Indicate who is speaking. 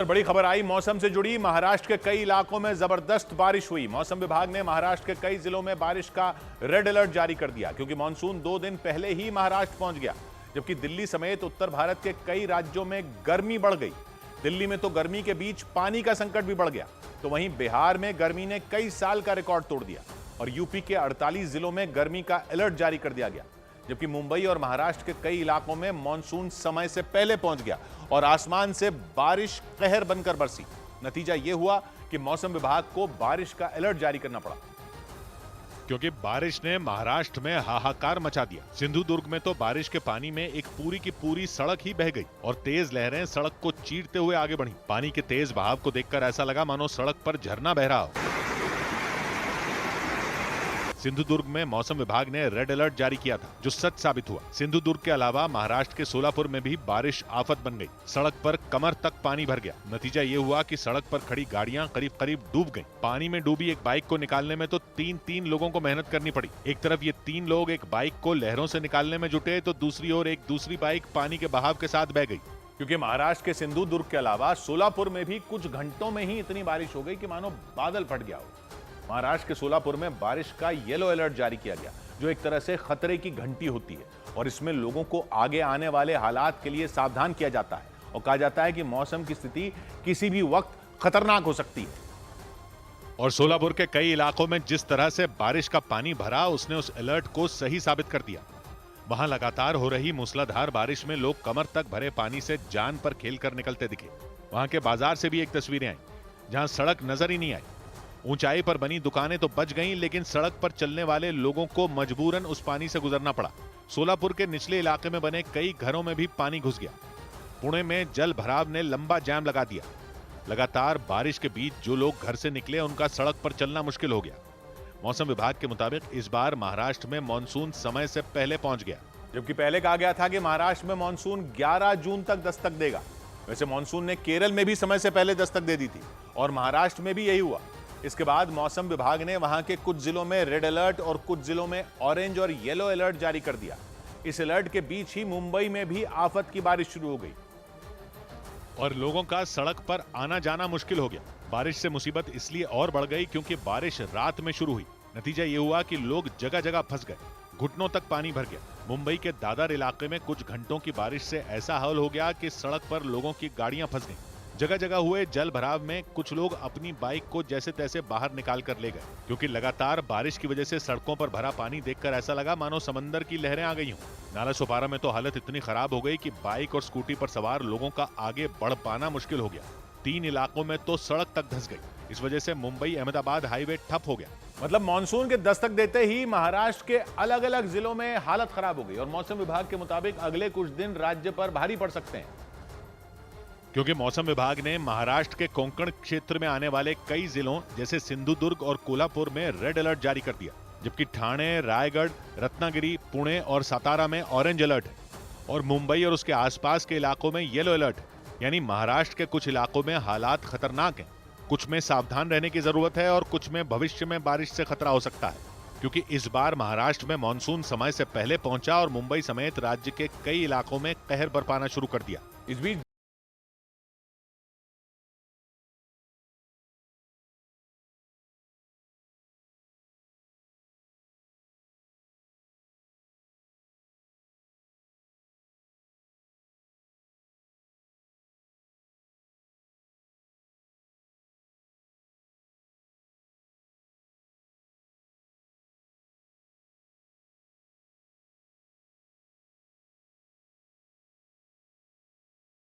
Speaker 1: बड़ी खबर आई मौसम से जुड़ी। महाराष्ट्र के कई इलाकों में जबरदस्त बारिश हुई। मौसम विभाग ने महाराष्ट्र के कई जिलों में बारिश का रेड अलर्ट जारी कर दिया क्योंकि मानसून 2 दिन पहले ही महाराष्ट्र पहुंच गया। जबकि दिल्ली समेत उत्तर भारत के कई राज्यों में गर्मी बढ़ गई। दिल्ली में तो गर्मी के बीच पानी का संकट भी बढ़ गया, तो वहीं बिहार में गर्मी ने कई साल का रिकॉर्ड तोड़ दिया और यूपी के 48 जिलों में गर्मी का अलर्ट जारी कर दिया गया। जबकि मुंबई और महाराष्ट्र के कई इलाकों में मानसून समय से पहले पहुंच गया और आसमान से बारिश कहर बनकर बरसी। नतीजा यह हुआ कि मौसम विभाग को बारिश का अलर्ट जारी करना पड़ा
Speaker 2: क्योंकि बारिश ने महाराष्ट्र में हाहाकार मचा दिया। सिंधुदुर्ग में तो बारिश के पानी में एक पूरी की पूरी सड़क ही बह गई और तेज लहरें सड़क को चीरते हुए आगे बढ़ी। पानी के तेज बहाव को देखकर ऐसा लगा मानो सड़क पर झरना बह रहा हो। सिंधुदुर्ग में मौसम विभाग ने रेड अलर्ट जारी किया था, जो सच साबित हुआ। सिंधुदुर्ग के अलावा महाराष्ट्र के सोलापुर में भी बारिश आफत बन गई। सड़क पर कमर तक पानी भर गया। नतीजा ये हुआ कि सड़क पर खड़ी गाड़ियां करीब करीब डूब गईं। पानी में डूबी एक बाइक को निकालने में तो तीन लोगों को मेहनत करनी पड़ी। एक तरफ ये 3 लोग एक बाइक को लहरों से निकालने में जुटे, तो दूसरी ओर एक दूसरी बाइक पानी के बहाव के साथ बह गई।
Speaker 1: क्योंकि महाराष्ट्र के सिंधुदुर्ग के अलावा सोलापुर में भी कुछ घंटों में ही इतनी बारिश हो गई कि मानो बादल फट गया हो। महाराष्ट्र के सोलापुर में बारिश का येलो अलर्ट जारी किया गया, जो एक तरह से खतरे की घंटी होती है और इसमें लोगों को आगे आने वाले हालात के लिए सावधान किया जाता है और कहा जाता है कि मौसम की स्थिति किसी भी वक्त खतरनाक हो सकती है।
Speaker 2: और सोलापुर के कई इलाकों में जिस तरह से बारिश का पानी भरा, उसने उस अलर्ट को सही साबित कर दिया। वहां लगातार हो रही मूसलाधार बारिश में लोग कमर तक भरे पानी से जान पर खेलकर निकलते दिखे। वहां के बाजार से भी एक तस्वीरें आई जहां सड़क नजर ही नहीं आई। ऊंचाई पर बनी दुकानें तो बच गईं, लेकिन सड़क पर चलने वाले लोगों को मजबूरन उस पानी से गुजरना पड़ा। सोलापुर के निचले इलाके में बने कई घरों में भी पानी घुस गया। पुणे में जल भराव ने लंबा जाम लगा दिया। लगातार बारिश के बीच जो लोग घर से निकले, उनका सड़क पर चलना मुश्किल हो गया। मौसम विभाग के मुताबिक इस बार महाराष्ट्र में मानसून समय से पहले पहुंच गया।
Speaker 1: जबकि पहले कहा गया था कि महाराष्ट्र में मानसून 11 जून तक दस्तक देगा। वैसे मानसून ने केरल में भी समय से पहले दस्तक दे दी थी और महाराष्ट्र में भी यही हुआ। इसके बाद मौसम विभाग ने वहां के कुछ जिलों में रेड अलर्ट और कुछ जिलों में ऑरेंज और येलो अलर्ट जारी कर दिया। इस अलर्ट के बीच ही मुंबई में भी आफत की बारिश शुरू हो गई
Speaker 2: और लोगों का सड़क पर आना जाना मुश्किल हो गया। बारिश से मुसीबत इसलिए और बढ़ गई क्योंकि बारिश रात में शुरू हुई। नतीजा ये हुआ कि लोग जगह जगह फंस गए। घुटनों तक पानी भर गया। मुंबई के दादर इलाके में कुछ घंटों की बारिश से ऐसा हाल हो गया कि सड़क पर लोगों की गाड़ियां फंस गईं। जगह जगह हुए जल भराव में कुछ लोग अपनी बाइक को जैसे तैसे बाहर निकाल कर ले गए, क्योंकि लगातार बारिश की वजह से सड़कों पर भरा पानी देखकर ऐसा लगा मानो समंदर की लहरें आ गई हों। नाला सोपारा में तो हालत इतनी खराब हो गई कि बाइक और स्कूटी पर सवार लोगों का आगे बढ़ पाना मुश्किल हो गया। 3 इलाकों में तो सड़क तक धंस गई। इस वजह से मुंबई अहमदाबाद हाईवे ठप हो गया।
Speaker 1: मतलब मानसून के दस्तक देते ही महाराष्ट्र के अलग अलग जिलों में हालत खराब हो गई और मौसम विभाग के मुताबिक अगले कुछ दिन राज्य पर भारी पड़ सकते हैं,
Speaker 2: क्योंकि मौसम विभाग ने महाराष्ट्र के कोंकण क्षेत्र में आने वाले कई जिलों जैसे सिंधुदुर्ग और कोल्हापुर में रेड अलर्ट जारी कर दिया, जबकि ठाणे, रायगढ़, रत्नागिरी, पुणे और सातारा में ऑरेंज अलर्ट है और मुंबई और उसके आसपास के इलाकों में येलो अलर्ट है। यानी महाराष्ट्र के कुछ इलाकों में हालात खतरनाक हैं। कुछ में सावधान रहने की जरूरत है और कुछ में भविष्य में बारिश से खतरा हो सकता है, क्योंकि इस बार महाराष्ट्र में मानसून समय से पहले पहुंचा और मुंबई समेत राज्य के कई इलाकों में कहर बरपाना शुरू कर दिया।
Speaker 1: इस बीच